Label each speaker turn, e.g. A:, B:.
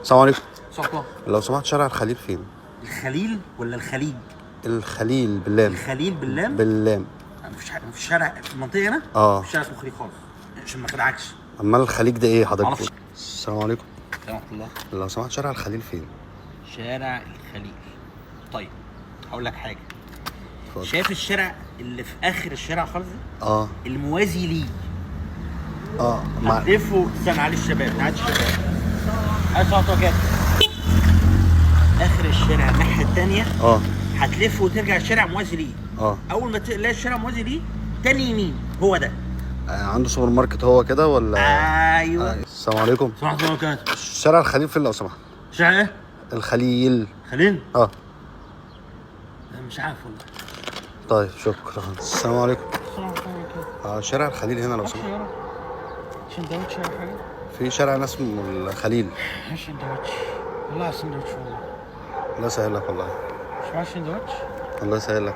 A: السلام عليكم.
B: صعبة.
A: لو سمحت شارع الخليل فين؟
B: الخليل ولا الخليج؟
A: الخليل باللام.
B: الخليل باللام؟
A: باللام.
B: مفيش شارع في المنطقة هنا؟ مفيش شارع اسمه خليج خالص عشان ما خدعكش.
A: امال الخليج ده ايه حضرتك؟
B: معرفش.
A: السلام عليكم.
B: ورحمة الله.
A: لو سمحت شارع الخليل فين؟
B: شارع الخليل. طيب هقول لك حاجة.
A: اتفضل.
B: شايف الشارع اللي في آخر الشارع خالص ده؟ الموازي ليه. هتلفوا استنى علي الشباب، تعالى الشباب. عايز خطوة كده. آخر الشارع الناحية التانية. هتلف وترجع الشارع موازي ليه. أول ما تلاقي الشارع موازي ليه تاني يمين هو ده.
A: عنده سوبر ماركت هو كده ولا؟
B: ايوه.
A: السلام عليكم.
B: صباح الخير وكده.
A: شارع الخليل فين لو سمحت؟
B: شارع ايه؟
A: الخليل.
B: خليل؟
A: انا
B: مش عارف والله.
A: طيب شكرا. السلام عليكم.
B: السلام عليكم.
A: شارع الخليل هنا لو سمحت.
B: سندوتش ولا حاجة؟
A: في شارع ناس اسمه الخليل.
B: سندوتش. والله سندوتش والله.
A: الله يسهل لك والله.
B: مش معاك سندوتش؟
A: الله يسهل لك.